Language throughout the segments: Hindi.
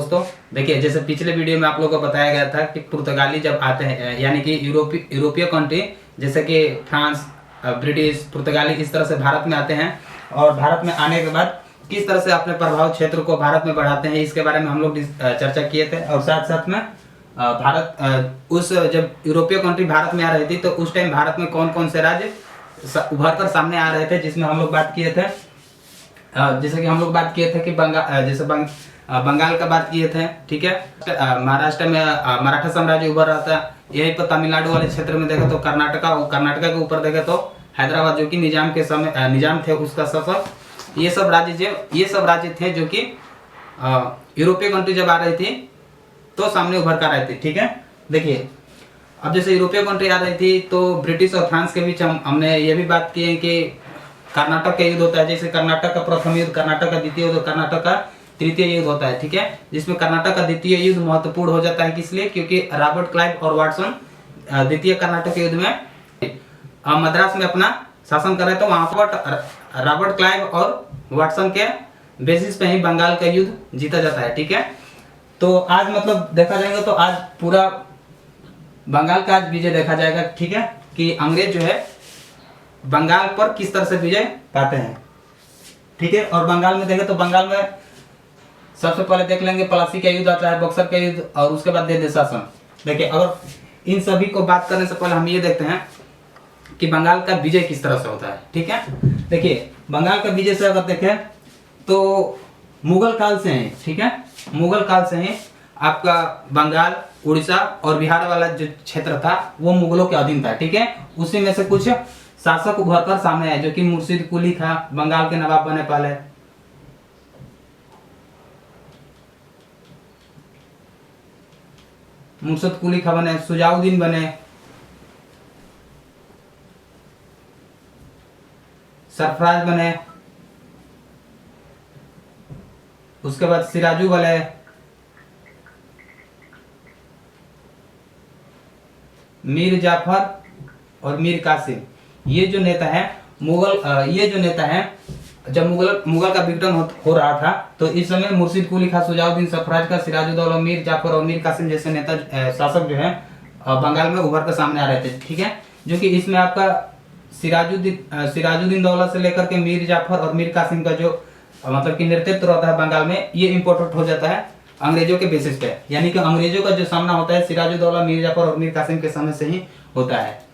दोस्तों। देखिए जैसे पिछले वीडियो में आप लोगों को बताया गया था कि पुर्तगाली जब आते हैं, यानी कि यूरोपीय कंट्री जैसे कि फ्रांस, ब्रिटिश, पुर्तगाली इस तरह से भारत में आते हैं और भारत में आने के बाद किस तरह से अपने प्रभाव क्षेत्र को भारत में बढ़ाते हैं, इसके बारे में हम लोग चर्चा किए थे। और साथ साथ में भारत उस जब यूरोपीय कंट्री भारत में आ रही थी तो उस टाइम भारत में कौन कौन से राज्य उभर कर सामने आ रहे थे, जिसमें हम लोग बात किए थे। जैसे कि हम लोग बात किए थे कि बंगाल का बात किए थे, ठीक है। महाराष्ट्र में मराठा साम्राज्य उभर रहा था। यहीं पर तमिलनाडु वाले क्षेत्र में देखे तो कर्नाटका के ऊपर देखे तो हैदराबाद, जो कि निजाम थे उसका शासक। ये सब राज्य थे जो कि यूरोपीय कंट्री जब आ रही थी तो सामने उभर कर आए थे, ठीक है। देखिए अब जैसे यूरोपीय कंट्री आ रही थी तो ब्रिटिश और फ्रांस के बीच हमने ये भी बात की है कि कर्नाटक का युद्ध होता है। जैसे कर्नाटक का प्रथम युद्ध, कर्नाटक का द्वितीय युद्ध, कर्नाटक का तृतीय युद्ध होता है, ठीक है। जिसमें कर्नाटक का द्वितीय युद्ध महत्वपूर्ण हो जाता है, किस लिए? क्योंकि रॉबर्ट क्लाइव और वाटसन द्वितीय कर्नाटक के युद्ध में मद्रास में अपना शासन कर रहे थे। वहां पर रॉबर्ट क्लाइव और वाटसन के बेसिस पे ही बंगाल का युद्ध जीता जाता है, ठीक है। तो आज मतलब देखा जाएगा तो आज पूरा बंगाल का आज विजय देखा जाएगा, ठीक है, कि अंग्रेज जो है बंगाल पर किस तरह से विजय पाते हैं, ठीक है। और बंगाल में देखें तो बंगाल में सबसे पहले देख लेंगे प्लासी का युद्ध आता है, बक्सर का युद्ध, और उसके बाद दे शासन। देखिए अगर इन सभी को बात करने से पहले हम ये देखते हैं कि बंगाल का विजय किस तरह से होता है, ठीक है। देखिए बंगाल का विजय से अगर देखें तो मुगल काल से है, ठीक है। मुगल काल से ही आपका बंगाल, उड़ीसा और बिहार वाला जो क्षेत्र था वो मुगलों के अधीन था, ठीक है। उसी में से कुछ शासक उभर कर सामने आए, जो कि मुर्शिद कुली था, बंगाल के नवाब बने पहले। मुर्शिद कुली खा बने, सुजाउद्दीन बने, सरफराज बने, उसके बाद सिराजू बने, मीर जाफर और मीर कासिम। ये जो नेता है जब मुगल का विघटन हो रहा था तो इस समय मुर्शिद कुली खां, सुजाउद्दीन, सरफराज का, सिराजुद्दौला, मीर जाफर और मीर कासिम जैसे नेता शासक जो है बंगाल में उभर कर सामने आ रहे थे, ठीक है। जो कि इसमें आपका सिराजुद्दीन दौला से लेकर के मीर जाफर और मीर कासिम का जो मतलब कि नेतृत्व रहता है बंगाल में, ये इम्पोर्टेंट हो जाता है अंग्रेजों के बेसिस पे। यानी कि अंग्रेजों का जो सामना होता है सिराजुद्दौला, मीर जाफर और मीर कासिम के समय से ही होता है।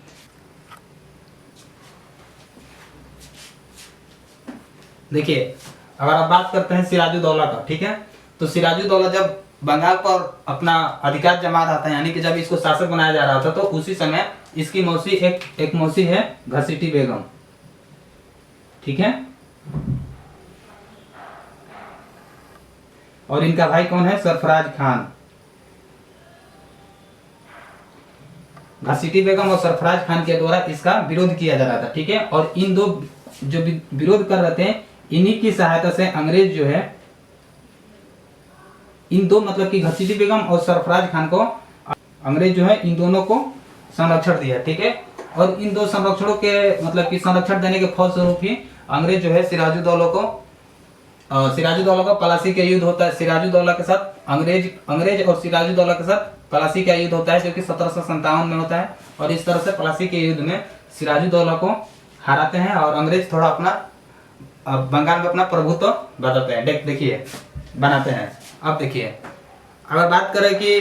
देखिए अगर आप बात करते हैं सिराजुद्दौला का, ठीक है, तो सिराजुद्दौला जब बंगाल पर अपना अधिकार जमा रहा था, यानी कि जब इसको शासक बनाया जा रहा था, तो उसी समय इसकी मौसी एक मौसी है घसीटी बेगम, ठीक है। और इनका भाई कौन है? सरफराज खान। घसीटी बेगम और सरफराज खान के द्वारा इसका विरोध किया जा रहा था, ठीक है। और इन दो जो विरोध कर रहे थे, इन्हीं की सहायता से अंग्रेज जो है इन दो मतलब कि घसीटी बेगम और सरफराज खान को अंग्रेज जो है इन दोनों को संरक्षण दिया, ठीक है। और इन दो संरक्षणों के मतलब कि संरक्षण देने के फलस्वरूप ही अंग्रेज जो है सिराजुद्दौला का पलासी का युद्ध होता है। सिराजुद्दौला के साथ अंग्रेज और सिराजुद्दौला के साथ पलासी का युद्ध होता है, जो कि 1757 में होता है। और इस तरह से पलासी के युद्ध में सिराजुद्दौला को हराते हैं और अंग्रेज थोड़ा अपना बंगाल में अपना प्रभुत्व बताते हैं, देखिए बनाते हैं। अब देखिए अगर बात करें कि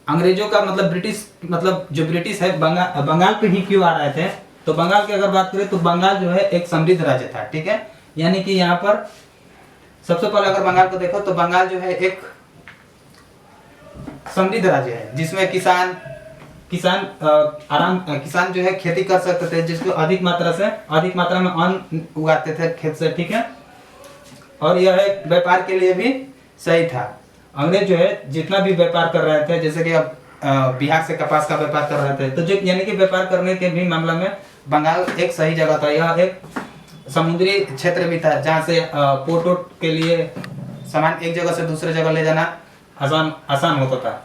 अंग्रेजों का मतलब जो ब्रिटिश है बंगाल पे ही क्यों आ रहे थे, तो बंगाल की अगर बात करें तो बंगाल जो है एक समृद्ध राज्य था, ठीक है। यानी कि यहाँ पर सबसे पहले अगर बंगाल को देखो तो बंगाल जो है एक समृद्ध राज्य है, जिसमें किसान जो है खेती कर सकते थे, जिसको अधिक मात्रा में अन्न उगाते थे खेत से, ठीक है। और यह एक व्यापार के लिए भी सही था। अंग्रेज जो है जितना भी व्यापार कर रहे थे, जैसे कि अब बिहार से कपास का व्यापार कर रहे थे, तो जो यानी कि व्यापार करने के भी मामला में बंगाल एक सही जगह था। यह एक समुद्री क्षेत्र भी था, जहाँ से पोर्ट के लिए सामान एक जगह से दूसरे जगह ले जाना आसान होता था।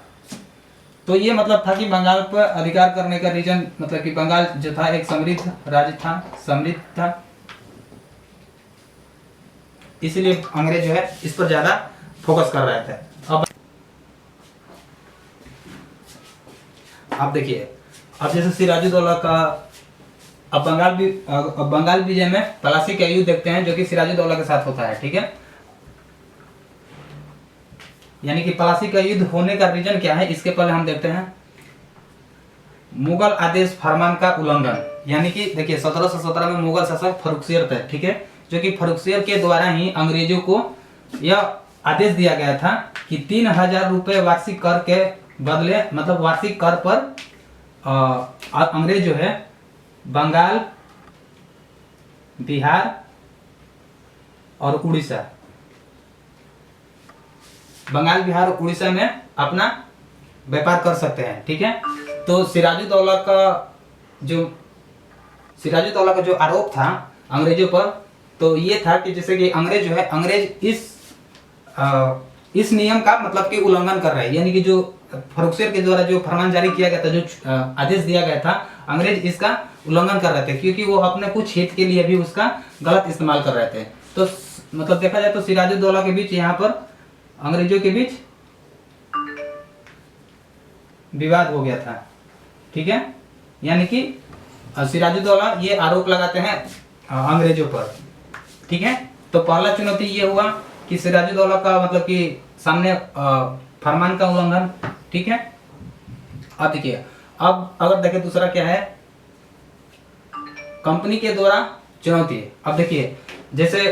तो ये मतलब था कि बंगाल पर अधिकार करने का रीजन मतलब कि बंगाल जो था एक समृद्ध राज्य था, इसलिए अंग्रेज जो है इस पर ज्यादा फोकस कर रहे थे। अब देखिए, अब जैसे सिराजुद्दौला का अब बंगाल विजय में पलासी का युद्ध देखते हैं जो कि सिराजुद्दौला के साथ होता है। ठीक है, यानी कि पलासी का युद्ध होने का रीजन क्या है, इसके पहले हम देखते हैं मुगल आदेश फरमान का उल्लंघन। यानी कि देखिए 1717 में मुगल शासक फर्रुखसियर थे, ठीक है, जो कि फर्रुखसियर के द्वारा ही अंग्रेजों को यह आदेश दिया गया था कि 3000 रुपये वार्षिक कर के बदले, मतलब वार्षिक कर पर अंग्रेज जो है बंगाल, बिहार और उड़ीसा, बंगाल, बिहार और उड़ीसा में अपना व्यापार कर सकते हैं। ठीक है, तो सिराजुद्दौला का जो आरोप था अंग्रेजों पर, तो ये था कि जैसे कि अंग्रेज जो है, अंग्रेज इस नियम का मतलब कि उल्लंघन कर रहे हैं। यानी कि जो फर्रुखसियर के द्वारा जो फरमान जारी किया गया था, जो आदेश दिया गया था, अंग्रेज इसका उल्लंघन कर रहे थे क्योंकि वो अपने कुछ हित के लिए भी उसका गलत इस्तेमाल कर रहे थे। तो मतलब देखा जाए तो सिराजुद्दौला के बीच, यहाँ पर अंग्रेजों के बीच विवाद हो गया था। ठीक है, यानी कि सिराजुद्दौला ये आरोप लगाते हैं अंग्रेजों पर। ठीक है, तो पहला चुनौती ये हुआ कि सिराजुद्दौला का मतलब कि सामने फरमान का उल्लंघन। ठीक है, अब देखिए, अब अगर देखें दूसरा क्या है, कंपनी के द्वारा चुनौती। अब देखिए, जैसे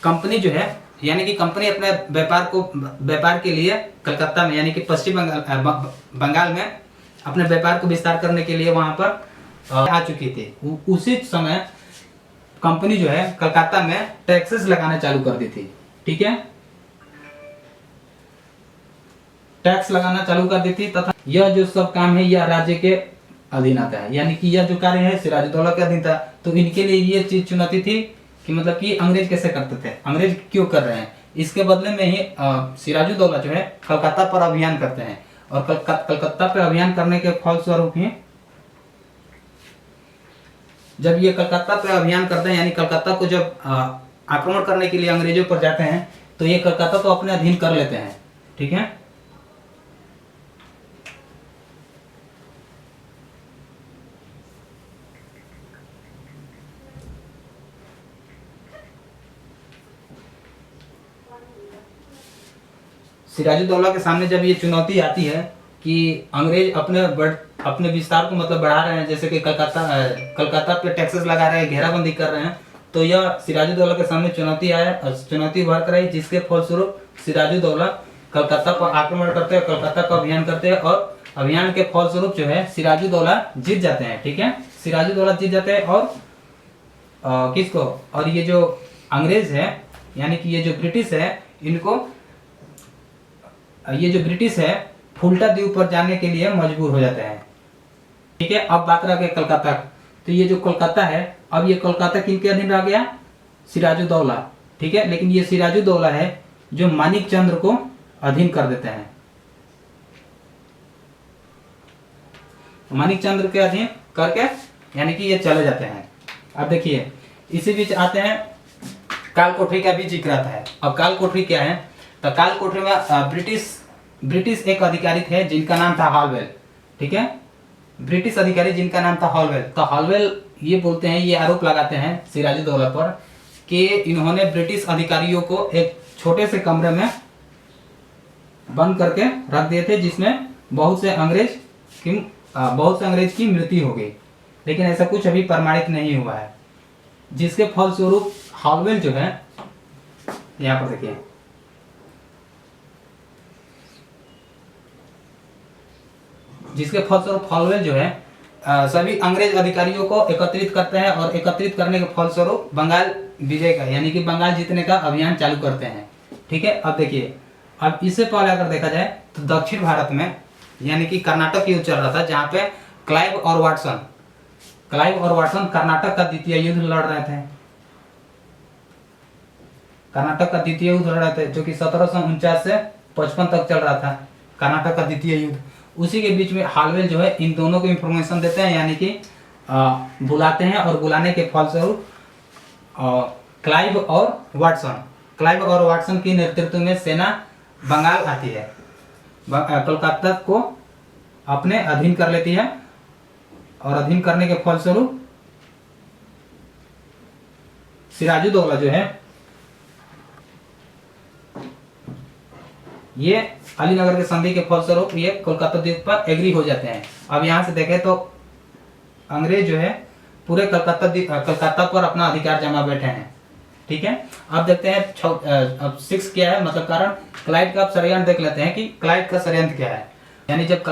कंपनी जो है, यानी कि कंपनी अपने व्यापार के लिए कलकत्ता में, यानी कि पश्चिम बंगाल में अपने व्यापार को विस्तार करने के लिए वहां पर आ चुकी थी। उसी समय कंपनी जो है कलकत्ता में टैक्सेस लगाना चालू कर दी थी। ठीक है, टैक्स लगाना चालू कर दी थी, तथा यह जो सब काम है यह राज्य के अधीन आता है। यानी कि यह जो कार्य है सिराजुद्दौला के अधीन था। तो इनके लिए ये चीज चुनौती थी कि मतलब कि अंग्रेज कैसे करते थे, अंग्रेज क्यों कर रहे हैं। इसके बदले में ही सिराजुद्दौला जो है कलकत्ता पर अभियान करते हैं, और कलकत्ता पर अभियान करने के फलस्वरूप ही जब ये कलकत्ता पर अभियान करते हैं, यानी कलकत्ता को जब आक्रमण करने के लिए अंग्रेजों पर जाते हैं, तो ये कलकत्ता को अपने अधीन कर लेते हैं। ठीक है, सिराजुद्दौला के सामने जब ये चुनौती आती है कि अंग्रेज अपने विस्तार को मतलब बढ़ा रहे हैं, जैसे कि कलकत्ता पे टैक्सेस लगा रहे हैं, घेराबंदी कर रहे हैं, तो यह सिराजुद्दौला के सामने चुनौती आया और चुनौती उभर कर आई, जिसके फलस्वरूप सिराजुद्दौला कलकत्ता पर आक्रमण करते हैं, कलकत्ता का अभियान करते हैं, और अभियान के फलस्वरूप जो है सिराजुद्दौला जीत जाते हैं। ठीक है, सिराजुद्दौला जीत जाते हैं, और किसको, और ये जो अंग्रेज है, यानी कि ये जो ब्रिटिश है, इनको ये जो ब्रिटिश है फुल्टा द्वीप पर जाने के लिए मजबूर हो जाते हैं। ठीक है, अब बात रह गई कलकत्ता। तो ये जो कलकत्ता है, अब ये कलकत्ता किनके अधीन रह गया, सिराजुद्दौला। ठीक है, लेकिन ये सिराजुद्दौला है जो मानिक चंद्र को अधीन कर देते हैं, मानिक चंद्र के अधीन करके, यानी कि ये चले जाते हैं। अब देखिए, इसी बीच आते हैं काल कोठरी का भी जिक्र आता है। अब काल कोठरी क्या है, तो काल कोठरी में ब्रिटिश एक अधिकारी थे जिनका नाम था हॉलवेल। ठीक है, ब्रिटिश अधिकारी जिनका नाम था हॉलवेल। तो हॉलवेल ये बोलते हैं, ये आरोप लगाते हैं सिराजुद्दौला पर कि इन्होंने ब्रिटिश अधिकारियों को एक छोटे से कमरे में बंद करके रख दिए थे, जिसमें बहुत से अंग्रेज की मृत्यु हो गई। लेकिन ऐसा कुछ अभी प्रमाणित नहीं हुआ है, जिसके फलस्वरूप हॉलवेल जो है, यहाँ पर देखिए, जिसके फलस्वरूप हॉलवेल जो है सभी अंग्रेज अधिकारियों को एकत्रित करते हैं, और एकत्रित करने के फलस्वरूप बंगाल विजय का, यानी कि बंगाल जीतने का अभियान चालू करते हैं। ठीक है, अब देखिए, अब इससे पहले अगर देखा जाए तो दक्षिण भारत में, यानी कि कर्नाटक युद्ध चल रहा था, जहाँ पे क्लाइव और वाटसन कर्नाटक का द्वितीय युद्ध लड़ रहे थे। कर्नाटक का द्वितीय युद्ध लड़ रहे थे, जो कि 1749 से 55 तक चल रहा था, कर्नाटक का द्वितीय युद्ध। उसी के बीच में हॉलवेल जो है इन दोनों को इंफॉर्मेशन देते हैं, यानी कि बुलाते हैं, और बुलाने के फलस्वरूप क्लाइव और वाटसन की नेतृत्व में सेना बंगाल आती है, कोलकाता को अपने अधीन कर लेती है और अधीन करने के फलस्वरूप सिराजुद्दौला जो है ये अलीनगर के संधि के फलस्वरूप ये कोलकाता द्वीप पर एग्री हो जाते हैं। अब यहाँ से देखें तो अंग्रेज जो है पूरे कलकत्ता पर अपना अधिकार जमा बैठे हैं। ठीक है, अब देखते हैं अब 6 क्या है, मतलब कारण क्लाइव का षड्यंत्र देख लेते हैं कि क्लाइव का षड्यंत्र क्या है। यानी जब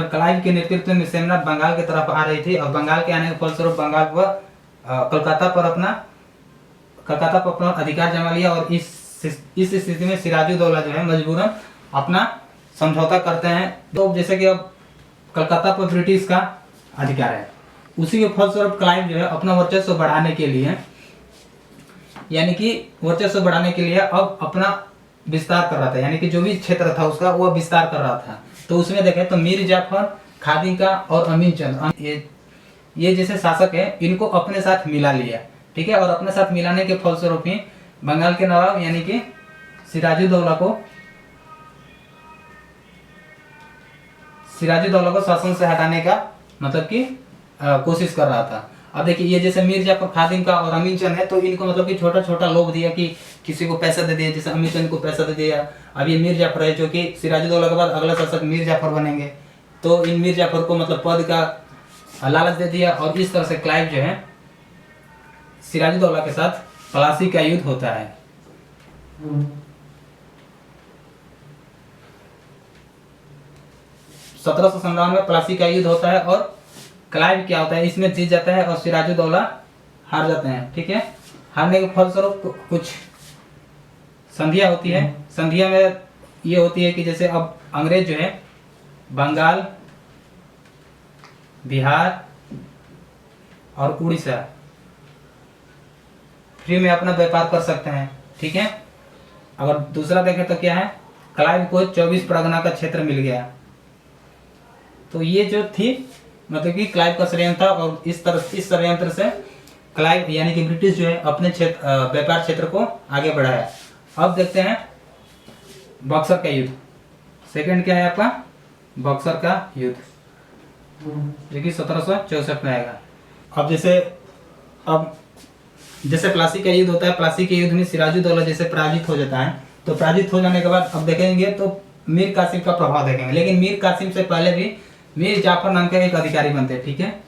क्लाइव के नेतृत्व में सेना बंगाल की तरफ आ रही थी और बंगाल के आने के फलस्वरूप बंगाल पर कलकत्ता पर अपना अधिकार जमा लिया और इस स्थिति में सिराजुद्दौला जो है मजबूरन अपना समझौता करते हैं। तो जैसे कि अब कलकत्ता पर ब्रिटिश का अधिकार है, उसी के फलस्वरूप क्लाइव जो है अपना वर्चस्व बढ़ाने के लिए, यानी कि वर्चस्व बढ़ाने के लिए अब अपना विस्तार कर रहा था, यानी कि जो भी क्षेत्र था उसका वह विस्तार कर रहा था। तो उसमें देखें तो मीर जाफर, खादिका और अमीन चंद ये जैसे शासक है इनको अपने साथ मिला लिया। ठीक है, और अपने साथ मिलाने के फलस्वरूप ही बंगाल के नवाब यानी कि सिराजुद्दौला को शासन से हटाने का मतलब कि कोशिश कर रहा था। अब देखिए ये जैसे मीर जाफर, खादिका और अमीन चंद है तो इनको मतलब कि छोटा छोटा लोभ दिया कि किसी को पैसा दे दिया, जैसे अमीन चंद को पैसा दे दिया। अब ये मीर जाफर है जो कि सिराजुद्दौला के बाद अगला शासक मीर जाफर बनेंगे, तो इन मीर जाफर को मतलब पद का लालच दे दिया और इस तरह से क्लाइव जो है सिराजुद्दौला के साथ प्लासी का युद्ध होता है। 1797 में प्लासी का युद्ध होता है और क्लाइव क्या होता है इसमें जीत जाता है और सिराजुद्दौला हार जाते हैं। ठीक है, हारने के फलस्वरूप कुछ संधियां होती है। संधियां में ये होती है कि जैसे अब अंग्रेज जो है बंगाल, बिहार और उड़ीसा फ्री में अपना व्यापार कर सकते हैं। ठीक है, अगर दूसरा देखें तो क्या है, क्लाइव को 24 परगना का क्षेत्र मिल गया। तो ये जो थी मतलब कि क्लाइव का षड्यंत्र था और इस षड्यंत्र से क्लाइव यानी कि ब्रिटिश जो है अपने व्यापार क्षेत्र को आगे बढ़ाया। अब देखते हैं बक्सर का युद्ध। सेकंड क्या है आपका, बक्सर का युद्ध जो कि 1764 में आएगा। अब जैसे प्लासी का युद्ध होता है, प्लासी के युद्ध में सिराजुद्दौला जैसे पराजित हो जाता है, तो पराजित हो जाने के बाद अब देखेंगे तो मीर कासिम का प्रभाव देखेंगे। लेकिन मीर कासिम से पहले भी मीर जाफर नाम का एक अधिकारी बनते हैं। ठीक है,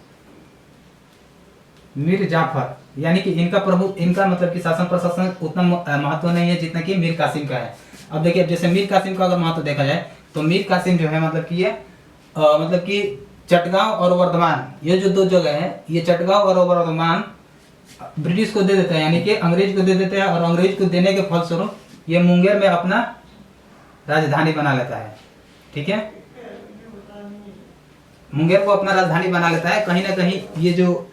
मीर जाफर यानी कि इनका मतलब कि शासन प्रशासन उतना महत्व नहीं है जितना कि मीर कासिम का है। अब देखिए जैसे मीर कासिम का अगर महत्व देखा जाए तो मीर कासिम जो है मतलब कि ये मतलब कि चटगांव और वर्धमान ये जो 2 जगह है, ये चटगांव और वर्धमान ब्रिटिश को दे देते हैं, यानी कि अंग्रेज को दे देते हैं और अंग्रेज को देने के फलस्वरूप ये मुंगेर में अपना राजधानी बना लेता है। ठीक है, मुंगेर को अपना राजधानी बना लेता है। कहीं ना कहीं ये जो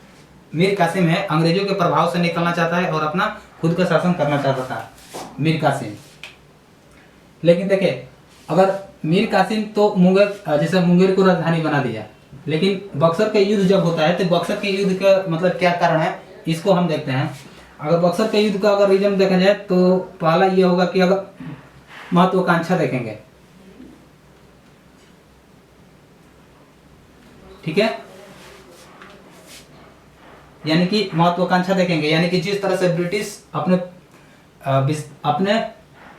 मीर कासिम है अंग्रेजों के प्रभाव से निकलना चाहता है और अपना खुद का शासन करना चाहता था मीर कासिम। लेकिन देखिए अगर मीर कासिम तो मुंगेर को राजधानी बना दिया, लेकिन बक्सर का युद्ध जब होता है तो बक्सर के युद्ध का मतलब क्या कारण है इसको हम देखते हैं। अगर बक्सर के युद्ध का अगर रीजन देखा जाए तो पहला ये होगा कि अगर महत्वाकांक्षा देखेंगे। ठीक है, यानी कि महत्वाकांक्षा देखेंगे, यानी कि जिस तरह से ब्रिटिश अपने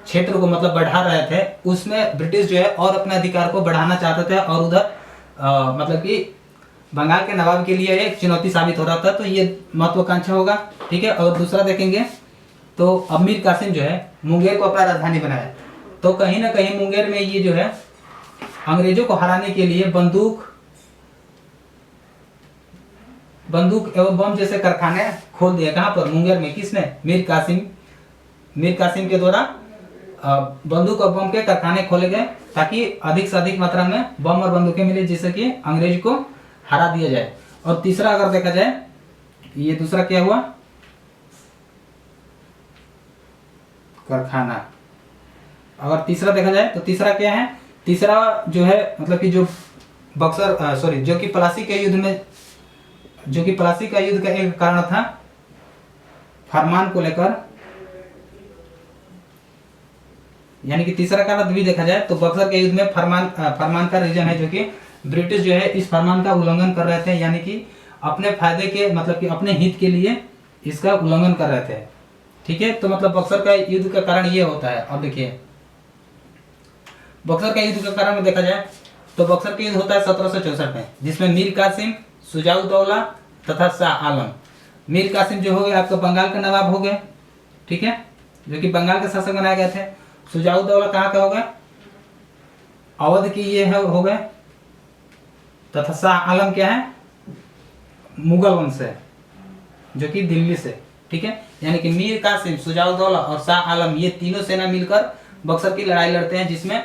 क्षेत्र को मतलब बढ़ा रहे थे उसमें ब्रिटिश जो है और अपने अधिकार को बढ़ाना चाहते थे और उधर मतलब कि बंगाल के नवाब के लिए एक चुनौती साबित हो रहा था, तो ये महत्वाकांक्षा होगा। ठीक है, और दूसरा देखेंगे तो अब मीर कासिम जो है मुंगेर को अपना राजधानी बनाया, तो कहीं ना कहीं मुंगेर में ये जो है अंग्रेजों को हराने के लिए बंदूक एवं बम जैसे कारखाने खोल दिए। कहाँ पर, मुंगेर में। किसने, मीर कासिम के द्वारा बंदूक और बम के कारखाने खोले गए ताकि अधिक से अधिक मात्रा में बम और बंदूकें मिले जिससे कि अंग्रेज को हरा दिया जाए। और तीसरा अगर देखा जाए, ये दूसरा क्या हुआ, कारखाना। अगर तीसरा देखा जाए तो तीसरा क्या है, तीसरा जो है मतलब कि जो जो कि प्लासी के युद्ध का एक कारण था फरमान को लेकर यानी कि तीसरा कारण भी देखा जाए तो बक्सर के युद्ध में फरमान का रीजन है, जो कि ब्रिटिश जो है इस फरमान का उल्लंघन कर रहे थे, यानी कि अपने फायदे के मतलब कि अपने हित के लिए इसका उल्लंघन कर रहे थे। ठीक है, तो मतलब बक्सर का युद्ध का कारण ये होता है। अब देखिए बक्सर का युद्ध का कारण में देखा जाए तो बक्सर का युद्ध होता है 1764 में, जिसमें मीर कासिम, शुजाउद्दौला तथा शाह आलम। मीर कासिम जो हो गए आपका बंगाल के नवाब हो गए, ठीक है, जो कि बंगाल के शासक बनाए गए थे। शुजाउद्दौला कहाँ के हो गए, अवध की ये है हो गए, तथा शाह आलम क्या है, मुगल वंश है, जो कि दिल्ली से। ठीक है, यानी कि मीर कासिम, शुजाउद्दौला और शाह आलम ये तीनों सेना मिलकर बक्सर की लड़ाई लड़ते हैं, जिसमें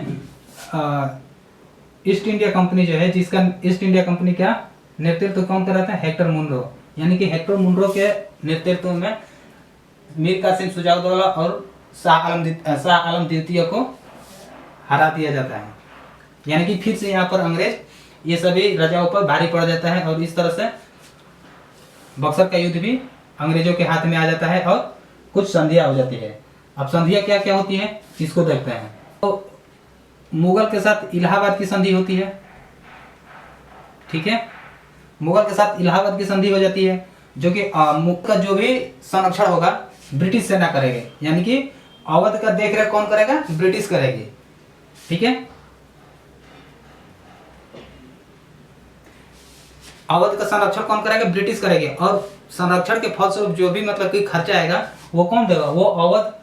ईस्ट इंडिया कंपनी जो है, जिसका ईस्ट इंडिया कंपनी का नेतृत्व कौन कर रहा था, हेक्टर मुनरो, यानी कि हेक्टर मुनरो के नेतृत्व में मीर कासिम, शुजाउद्दौला और शाह आलम द्वितीय को हरा दिया जाता है। यानी कि फिर से यहाँ पर अंग्रेज ये सभी राजाओं पर भारी पड़ जाता है और इस तरह से बक्सर का युद्ध भी अंग्रेजों के हाथ में आ जाता है और कुछ संधियां हो जाती है। अब संधियां क्या क्या होती है इसको देखते हैं। तो मुगल के साथ इलाहाबाद की संधि होती है। ठीक है, मुगल के साथ इलाहाबाद की संधि हो जाती है, जो कि मुगल का जो भी संरक्षण होगा ब्रिटिश सेना करेगी, यानी कि अवध का देख रेख कौन करेगा, ब्रिटिश करेगी। ठीक है, अवध का संरक्षण कौन करेगा, ब्रिटिश करेगी, और संरक्षण के फलस्वरूप जो भी मतलब कि खर्चा आएगा वो कौन देगा, वो अवध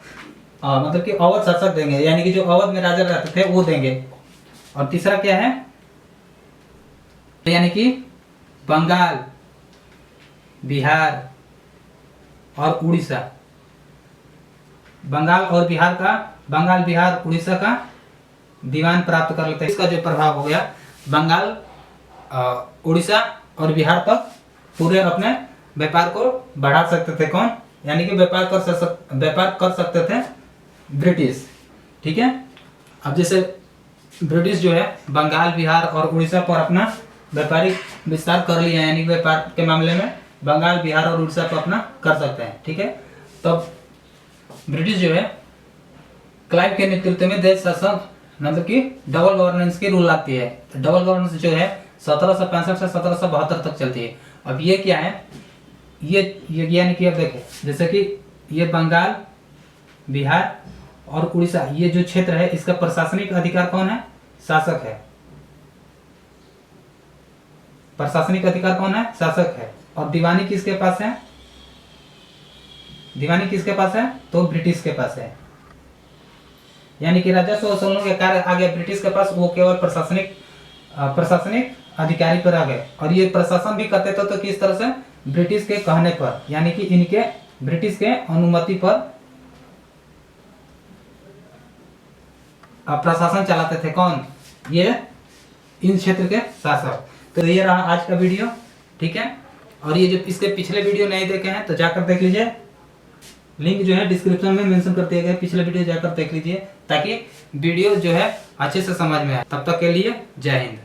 मतलब कि अवध शासक देंगे, यानी कि जो अवध में राजा रहते थे वो देंगे। और तीसरा क्या है, यानी कि बंगाल, बिहार और उड़ीसा, बंगाल बिहार उड़ीसा का दीवान प्राप्त कर लेते हैं। इसका जो प्रभाव हो गया बंगाल, उड़ीसा और बिहार तक पूरे अपने व्यापार को बढ़ा सकते थे कौन, यानी कि व्यापार कर सकते थे ब्रिटिश। ठीक है, अब जैसे ब्रिटिश जो है बंगाल, बिहार और उड़ीसा पर अपना व्यापारिक विस्तार कर लिया, यानी कि व्यापार के मामले में बंगाल, बिहार और उड़ीसा पर अपना कर सकते हैं। ठीक है, तब ब्रिटिश जो है क्लाइव के नेतृत्व में देश शासन मतलब कि डबल गवर्नेंस की रूल लाती है। डबल गवर्नेंस जो है 1765 से 1772 तक चलती है। अब ये क्या है, ये यानी कि अब देखें जैसे कि ये बंगाल, बिहार और उड़ीसा ये जो क्षेत्र है इसका प्रशासनिक अधिकार कौन है, शासक है। प्रशासनिक अधिकार कौन है, शासक है। और दीवानी किसके पास है, दीवानी किसके पास है, तो ब्रिटिश के पास है। यानी कि राजस्व वसूलने के कार्य आ गया ब्रिटिश के पास, वो केवल प्रशासनिक अधिकारी पर आ गए। और ये प्रशासन भी करते थे तो किस तरह से, ब्रिटिश के कहने पर, यानी कि इनके ब्रिटिश के अनुमति पर प्रशासन चलाते थे कौन, ये इन क्षेत्र के शासक। तो ये रहा आज का वीडियो। ठीक है, और ये जो इसके पिछले वीडियो नहीं देखे हैं तो जाकर देख लीजिए, लिंक जो है डिस्क्रिप्शन में मेंशन कर दिया गया, पिछले वीडियो जाकर देख लीजिए ताकि वीडियो जो है अच्छे से समझ में आए। तब तक के लिए जय हिंद।